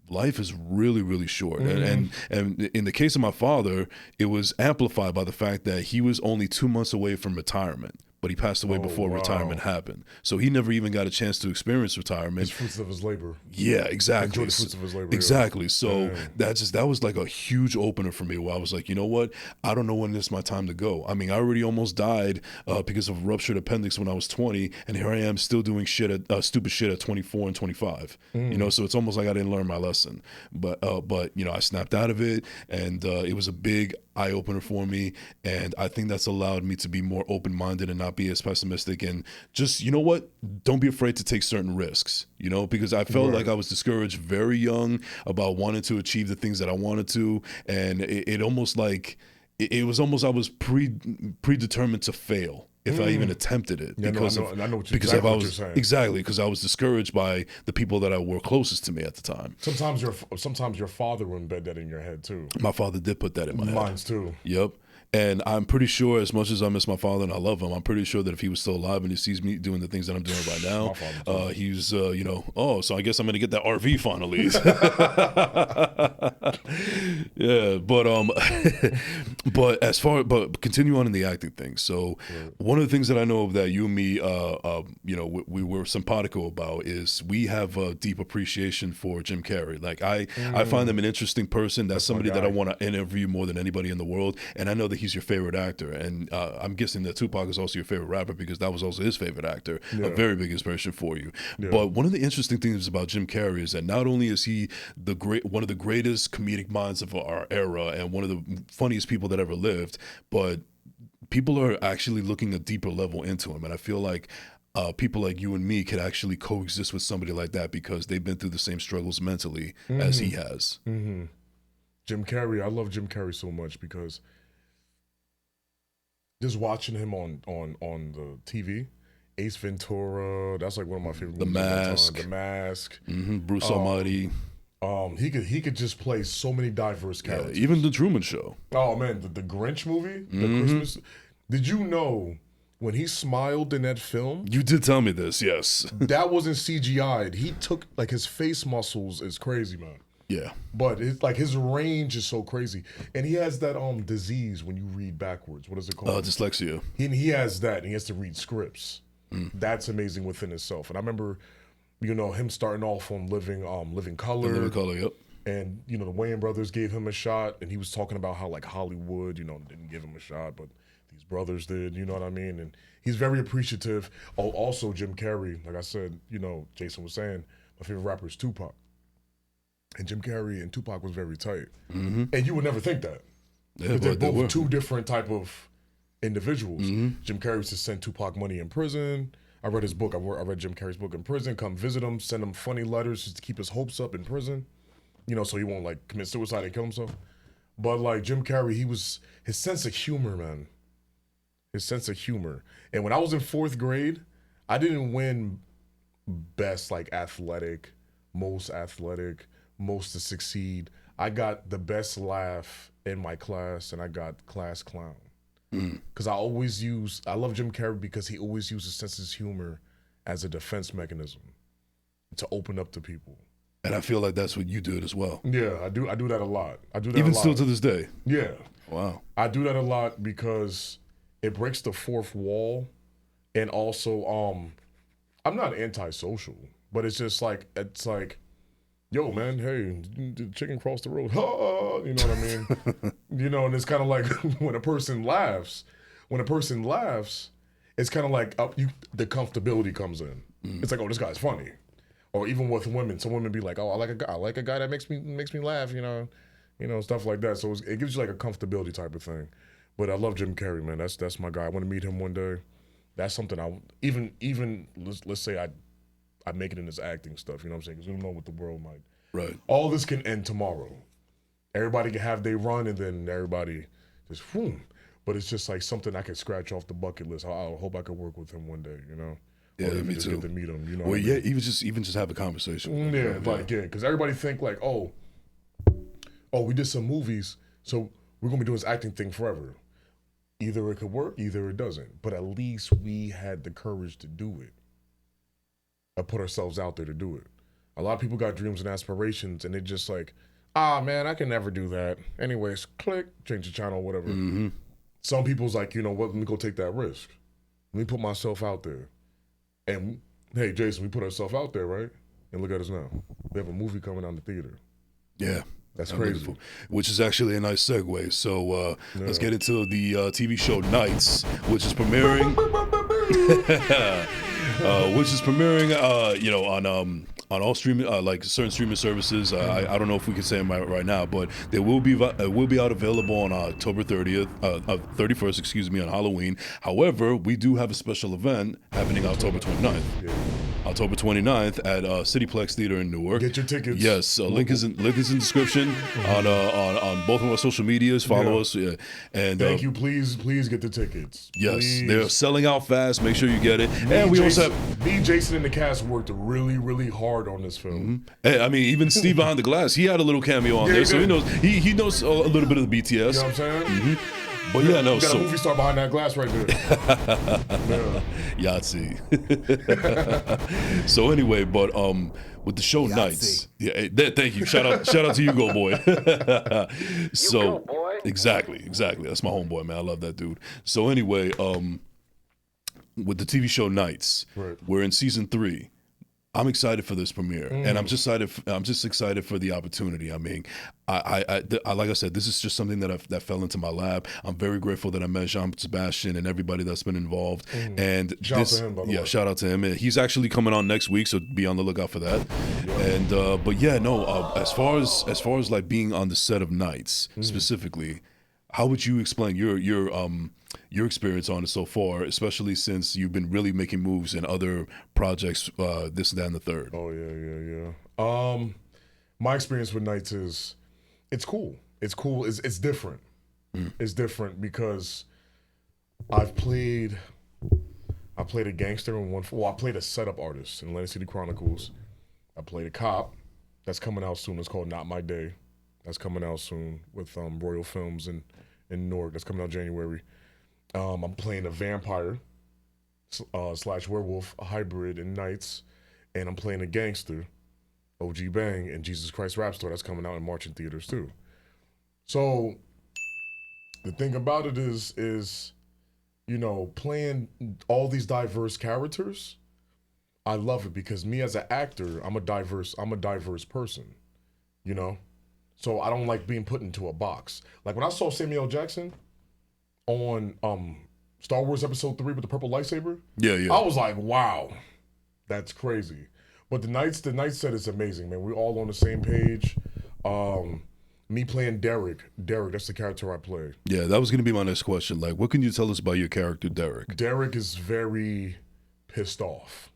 life is really, really short. And in the case of my father, it was amplified by the fact that he was only 2 months away from retirement, but he passed away before retirement happened. So he never even got a chance to experience retirement. The fruits of his labor. Yeah, exactly. Enjoy the fruits of his labor. Exactly. So that was like a huge opener for me, where I was like, you know what? I don't know when it's my time to go. I mean, I already almost died because of a ruptured appendix when I was 20, and here I am still doing stupid shit at 24 and 25. So it's almost like I didn't learn my lesson. But I snapped out of it, and it was a big eye opener for me, and I think that's allowed me to be more open-minded and not be as pessimistic, and just, you know what, don't be afraid to take certain risks, because I felt like I was discouraged very young about wanting to achieve the things that I wanted to, and it almost like it was almost I was predetermined to fail if I even attempted it, because I was discouraged by the people that were closest to me at the time. Sometimes your father would embed that in your head too. My father did put that in my head. Mine's too. Yep. And I'm pretty sure, as much as I miss my father and I love him, I'm pretty sure that if he was still alive and he sees me doing the things that I'm doing right now, he's, you know, oh, so I guess I'm going to get that RV finally. Yeah, but continue on in the acting thing. So one of the things that I know that you and me, you know, we were simpatico about is we have a deep appreciation for Jim Carrey. Like I find him an interesting person. That's somebody that I want to interview more than anybody in the world. And I know that he's your favorite actor, and I'm guessing that Tupac is also your favorite rapper because that was also his favorite actor. A very big inspiration for you. But one of the interesting things about Jim Carrey is that not only is he one of the greatest comedic minds of our era and one of the funniest people that ever lived, but people are actually looking a deeper level into him. And I feel like people like you and me could actually coexist with somebody like that because they've been through the same struggles mentally as he has. Jim Carrey, I love Jim Carrey so much because just watching him on the TV, Ace Ventura, that's like one of my favorite movies. The Mask. Bruce Almighty. He could just play so many diverse characters. Even the Truman Show. Oh man, the Grinch movie, the Christmas. Did you know when he smiled in that film? You did tell me this, yes. That wasn't CGI'd. He took, like, his face muscles is crazy, man. Yeah. But it's like his range is so crazy. And he has that disease when you read backwards. What is it called? Dyslexia. He has that, and he has to read scripts. That's amazing within itself. And I remember, you know, him starting off on Living Color. Living Color, yep. And, you know, the Wayans brothers gave him a shot, and he was talking about how, like, Hollywood, you know, didn't give him a shot, but these brothers did, you know what I mean? And he's very appreciative. Oh, also, Jim Carrey, like I said, you know, Jason was saying, my favorite rapper is Tupac. And Jim Carrey and Tupac was very tight. And you would never think that. Yeah, they're both two different type of individuals. Jim Carrey used to send Tupac money in prison. I read his book. I read Jim Carrey's book in prison. Come visit him, send him funny letters just to keep his hopes up in prison. You know, so he won't, like, commit suicide and kill himself. But, like, Jim Carrey, his sense of humor, man. His sense of humor. And when I was in 4th grade, I didn't win best, like, athletic, most to succeed. I got the best laugh in my class, and I got class clown. Because I love Jim Carrey because he always uses sense of humor as a defense mechanism to open up to people. And I feel like that's what you did as well. Yeah, I do that a lot. I do that even a lot. still to this day. Yeah. Wow. I do that a lot because it breaks the fourth wall, and also I'm not antisocial, but it's just like yo, man, hey, the chicken crossed the road. You know what I mean? You know, and it's kind of like when a person laughs, it's kind of like the comfortability comes in. It's like, oh, this guy's funny. Or even with women, some women be like, oh, I like a guy that makes me laugh, you know, stuff like that. So it gives you like a comfortability type of thing. But I love Jim Carrey, man. That's my guy. I want to meet him one day. That's something even let's say I make it in this acting stuff, you know what I'm saying? Because we don't know what the world might. Right. All this can end tomorrow. Everybody can have their run, and then everybody just boom. But it's just like something I can scratch off the bucket list. I hope I could work with him one day, you know? Yeah, or me too. Get to meet him, you know? Well, yeah, even just have a conversation. Yeah, because everybody think like, oh, we did some movies, so we're gonna be doing this acting thing forever. Either it could work, either it doesn't. But at least we had the courage to do it. I put ourselves out there to do it. A lot of people got dreams and aspirations, and they're just like, man, I can never do that. Anyways, click, change the channel, whatever. Some people's like, you know what, let me go take that risk. Let me put myself out there. And, hey, Jason, we put ourselves out there, right? And look at us now. We have a movie coming out in the theater. Yeah. That's crazy. Beautiful. Which is actually a nice segue. So let's get into the TV show Nights, which is premiering. On all streaming, like certain streaming services. I don't know if we can say them right now, but it will be out available on October 31st, excuse me, on Halloween. However, we do have a special event happening October 29th. Yeah. October 29th at Cityplex Theater in Newark. Get your tickets. Yes, link is in description on both of our social medias. Follow us. Yeah. And thank you. Please get the tickets. Yes, please. They're selling out fast. Make sure you get it. And we also have Jason and the cast worked really, really hard on this film. Hey, I mean, even Steve behind the glass, he had a little cameo on there, so he knows a little bit of the BTS. You know what I'm saying? But yeah, no. You got So a movie star behind that glass right there. Yahtzee. So anyway, but with the show Yahtzee. Nights, yeah. Thank you. Shout out to you, go boy. So You go, boy. exactly. That's my homeboy, man. I love that dude. So anyway, with the TV show Nights, Right. we're in season 3. I'm excited for this premiere, and I'm just excited for the opportunity. I mean, I like I said, this is just something that fell into my lap. I'm very grateful that I met Jean-Sebastian and everybody that's been involved. And Shout out to him, by the way. shout out to him. He's actually coming on next week, so be on the lookout for that. And but yeah, no. As far as like being on the set of Nights specifically, how would you explain your experience on it so far, especially since you've been really making moves in other projects, this, that, and the third? Oh yeah. My experience with Nights is, it's cool. It's cool. It's different. It's different because I played a gangster in one. Well, I played a setup artist in Atlantic City Chronicles. I played a cop. That's coming out soon. It's called Not My Day. That's coming out soon with Royal Films in Newark. That's coming out January. I'm playing a vampire slash werewolf, a hybrid in Nights, and I'm playing a gangster, OG Bang, and Jesus Christ Rap Store. That's coming out in March in theaters too. So the thing about it is, you know, playing all these diverse characters, I love it because me as an actor, I'm a diverse person, you know? So I don't like being put into a box. Like when I saw Samuel L. Jackson on Star Wars Episode 3 with the purple lightsaber, I was like, wow, that's crazy. But the night set is amazing, man. We're all on the same page. Me playing Derek, that's the character I play. Yeah, that was going to be my next question. Like, what can you tell us about your character, Derek? Derek is very pissed off.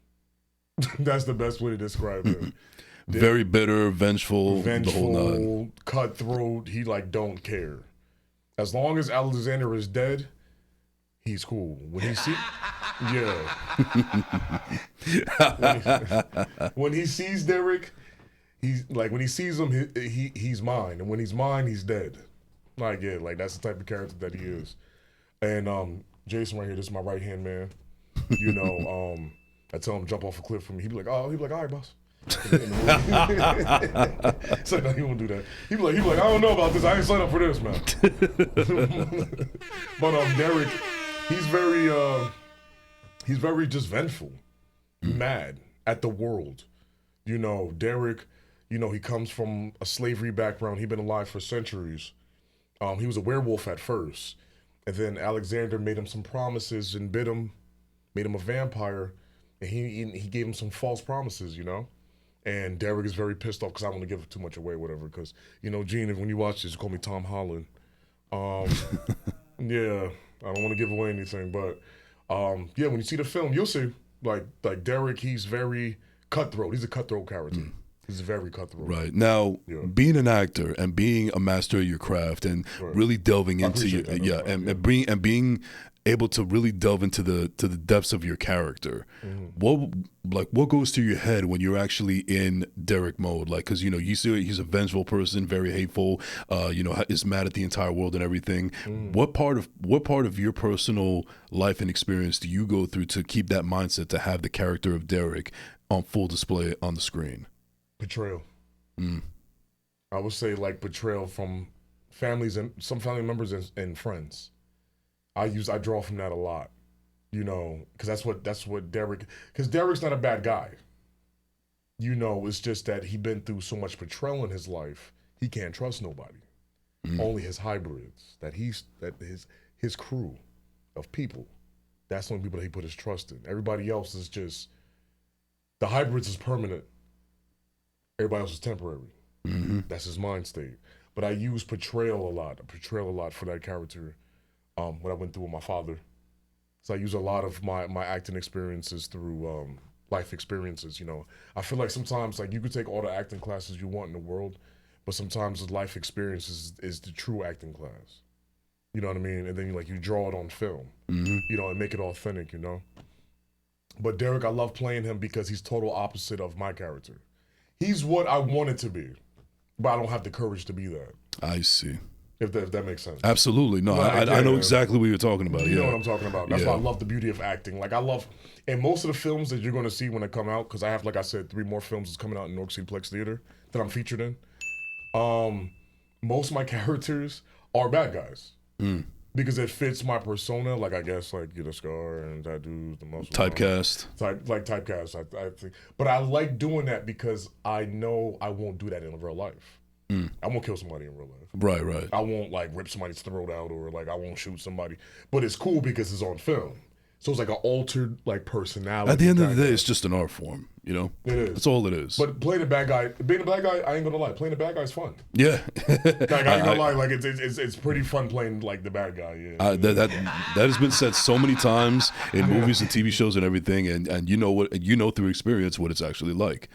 That's the best way to describe him. Very bitter, vengeful, the whole nine. Cutthroat. He like don't care. As long as Alexander is dead, he's cool. When he when he sees Derek, he's like, when he sees him, he's mine, and when he's mine, he's dead. Like, yeah, like that's the type of character that he is. And Jason right here, this is my right hand man. You know, I tell him jump off a cliff for me. He'd be like, all right, boss. So no, he won't do that. He'd be like, I don't know about this. I ain't signed up for this, man. But Derek, he's very just vengeful, mad at the world. You know, Derek, you know, he comes from a slavery background. He'd been alive for centuries. He was a werewolf at first, and then Alexander made him some promises and made him a vampire, and he gave him some false promises, you know. And Derek is very pissed off because I don't want to give too much away, whatever. Because, you know, Gene, when you watch this, you call me Tom Holland. Yeah, I don't want to give away anything, but yeah, when you see the film, you'll see like Derek. He's very cutthroat. He's a cutthroat character. He's very cutthroat. Right. Now, being an actor and being a master of your craft and really delving into and being able to really delve into the depths of your character. What goes through your head when you're actually in Derek mode? Like, because, you know, you see he's a vengeful person, very hateful, you know, is mad at the entire world and everything. What part of your personal life and experience do you go through to keep that mindset to have the character of Derek on full display on the screen? Betrayal. I would say like betrayal from families and some family members and friends. I draw from that a lot, you know, because that's what Derek, because Derek's not a bad guy. You know, it's just that he been through so much betrayal in his life, he can't trust nobody. Only his hybrids, his crew of people. That's the only people that he put his trust in. Everybody else is just, the hybrids is permanent. Everybody else is temporary. That's his mind state. But I use betrayal a lot for that character. What I went through with my father. So I use a lot of my acting experiences through life experiences, you know. I feel like sometimes, like, you could take all the acting classes you want in the world, but sometimes the life experience is the true acting class. You know what I mean? And then you draw it on film, you know, and make it authentic, you know. But Derek, I love playing him because he's total opposite of my character. He's what I wanted to be, but I don't have the courage to be that. I see. If that makes sense. Absolutely. No, I know exactly what you're talking about. You know Yeah. what I'm talking about. That's why I love the beauty of acting. Like I love, and most of the films that you're going to see when they come out, because I have, like I said, 3 more films that's coming out in New York City Plex Theater that I'm featured in. Most of my characters are bad guys. Because it fits my persona, like I guess, like the scar and tattoos, the muscle. Typecast. Typecast, I think. But I like doing that because I know I won't do that in real life. I won't kill somebody in real life. Right. I won't like rip somebody's throat out or like I won't shoot somebody. But it's cool because it's on film. So it's like an altered like personality. At the end of the day, it's just an art form, you know? It is. That's all it is. But playing a bad guy, being a bad guy, I ain't gonna lie. Playing a bad guy is fun. Yeah. Like I ain't gonna lie, like it's pretty fun playing like the bad guy. Yeah. That has been said so many times in movies and TV shows and everything, and you know through experience what it's actually like.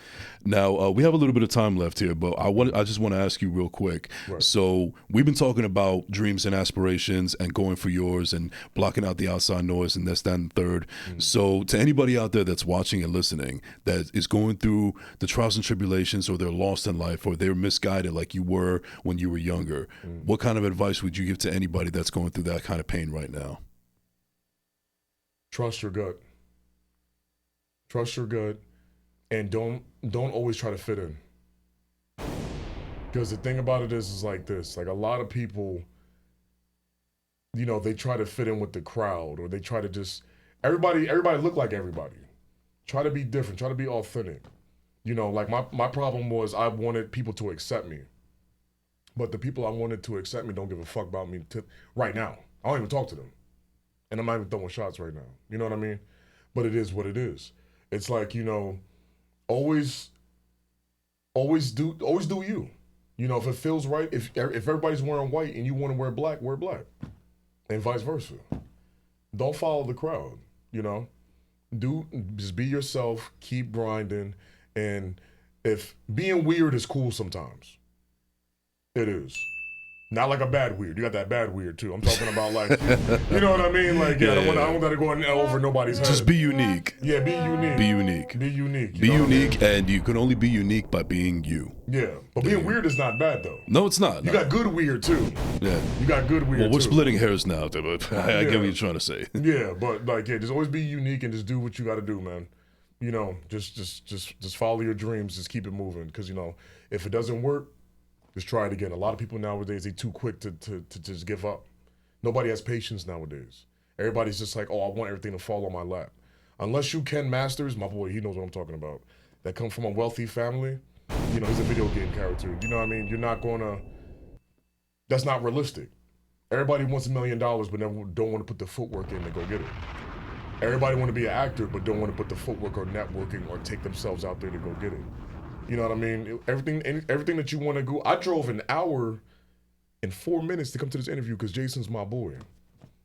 Now we have a little bit of time left here, but I just want to ask you real quick. Right. So we've been talking about dreams and aspirations and going for yours and blocking out the outside noise and this, that, and third. So to anybody out there that's watching and listening that is going through the trials and tribulations, or they're lost in life, or they're misguided like you were when you were younger, what kind of advice would you give to anybody that's going through that kind of pain right now? Trust your gut. Trust your gut, and don't always try to fit in. Because the thing about it is like this: like a lot of people, you know, they try to fit in with the crowd, or they try to just everybody look like everybody. Try to be different. Try to be authentic. You know, like my problem was I wanted people to accept me, but the people I wanted to accept me don't give a fuck about me right now. I don't even talk to them, and I'm not even throwing shots right now. You know what I mean? But it is what it is. It's like, you know, always do you. You know, if it feels right, if everybody's wearing white and you want to wear black, and vice versa. Don't follow the crowd. You know, just be yourself. Keep grinding, and if being weird is cool sometimes, it is. Not like a bad weird. You got that bad weird too. I'm talking about like, you know what I mean? Like, I don't gotta go over nobody's head. Just be unique. Yeah, be unique. Be unique. Be unique. Be unique, and you can only be unique by being you. Yeah, but being weird is not bad though. No, it's not. You got good weird too. Yeah. You got good weird. Well, we're too. splitting hairs now, but I get what you're trying to say. Yeah, but like, just always be unique and just do what you got to do, man. You know, just follow your dreams. Just keep it moving, because you know, if it doesn't work, just try it again. A lot of people nowadays, they're too quick to just give up. Nobody has patience nowadays. Everybody's just like, oh, I want everything to fall on my lap. Unless you Ken Masters, my boy, he knows what I'm talking about. That come from a wealthy family. You know, he's a video game character. You know what I mean? You're not gonna, that's not realistic. Everybody wants $1 million, but don't want to put the footwork in to go get it. Everybody want to be an actor, but don't want to put the footwork or networking or take themselves out there to go get it. You know what I mean? Everything that you want to go. I drove an hour and 4 minutes to come to this interview because Jason's my boy,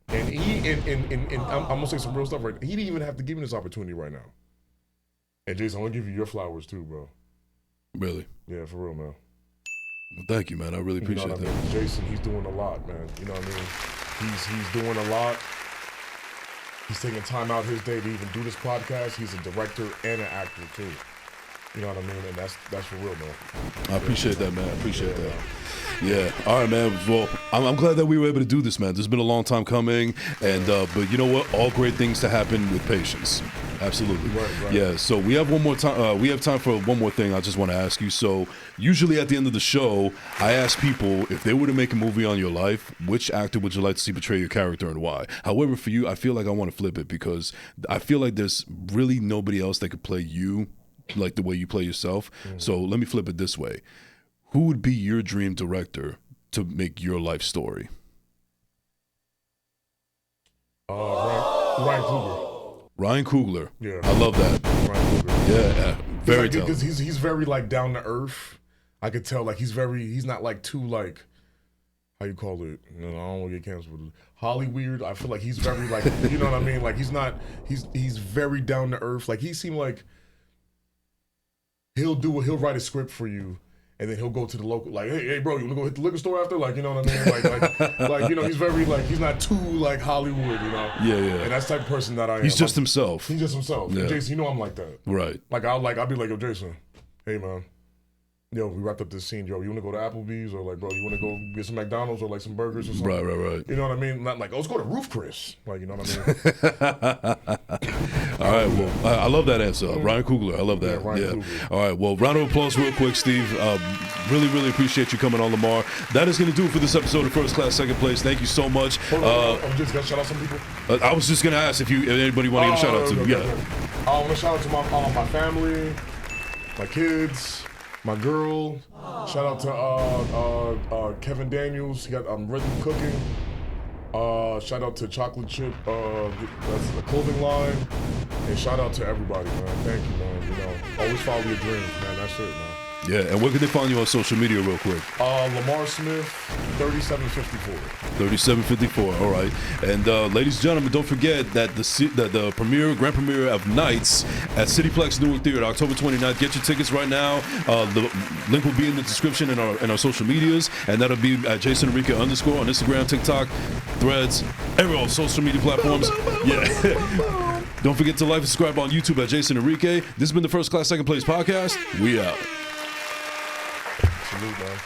and I'm gonna say some real stuff right now. He didn't even have to give me this opportunity right now. And Jason, I'm gonna give you your flowers too, bro. Really? Yeah, for real, man. Well, thank you, man. I really appreciate that. Mean? Jason, he's doing a lot, man. You know what I mean? He's doing a lot. He's taking time out his day to even do this podcast. He's a director and an actor too. You know what I mean? And that's for real, man. I appreciate that, man. I appreciate that. Yeah. All right, man. Well, I'm glad that we were able to do this, man. This has been a long time coming, and but you know what? All great things to happen with patience. Absolutely. Right. Yeah. So we have one more time. We have time for one more thing. I just want to ask you. So usually at the end of the show, I ask people if they were to make a movie on your life, which actor would you like to see portray your character and why? However, for you, I feel like I want to flip it because I feel like there's really nobody else that could play you like the way you play yourself. So let me flip it this way. Who would be your dream director to make your life story? Ryan Coogler. Ryan Coogler. Yeah. I love that. Ryan Coogler. Yeah. Very talented. talented. Because he's very like down to earth. I could tell like he's not like too like, how you call it? I don't want to get canceled. Holly weird. I feel like he's very like, you know what I mean? Like he's very down to earth. Like he seemed like he'll write a script for you, and then he'll go to the local, like, hey, bro, you wanna go hit the liquor store after? Like, you know what I mean? Like, you know, he's very like, he's not too like Hollywood, you know? Yeah. And that's the type of person that I am. He's just himself. He's just himself. Yeah. And Jason, you know I'm like that. Right. Like I'll be like, yo, Jason, hey man, yo, we wrapped up this scene. Yo, you want to go to Applebee's, or like, bro, you want to go get some McDonald's or like some burgers or something? Right. You know what I mean? Not like, oh, let's go to Roof Chris. Like, you know what I mean? All right, well, I love that answer. Ryan Coogler, I love that. Yeah, Ryan Coogler. All right, well, round of applause real quick, Steve. Really appreciate you coming on, Lamar. That is going to do it for this episode of First Class, Second Place. Thank you so much. Hold on, I'm just going to shout out some people. I was just going to ask if anybody want to give a shout out to. Okay. I want to shout out to my family, my kids, my girl. Shout out to Kevin Daniels. He got Rhythm Cooking. Shout out to Chocolate Chip. That's the clothing line. And shout out to everybody, man. Thank you, man. You know, always follow your dreams, man. That's it, man. Yeah, and where can they find you on social media real quick? Lamar Smith, 3754. 3754, all right. And ladies and gentlemen, don't forget that the grand premiere of Nights at Cityplex Newark Theater, October 29th. Get your tickets right now. The link will be in the description in our social medias, and that'll be at Jason Enrique _ on Instagram, TikTok, Threads, every all social media platforms. Yeah. Don't forget to like and subscribe on YouTube at Jason Enrique. This has been the First Class, Second Place podcast. We out. Salute, man.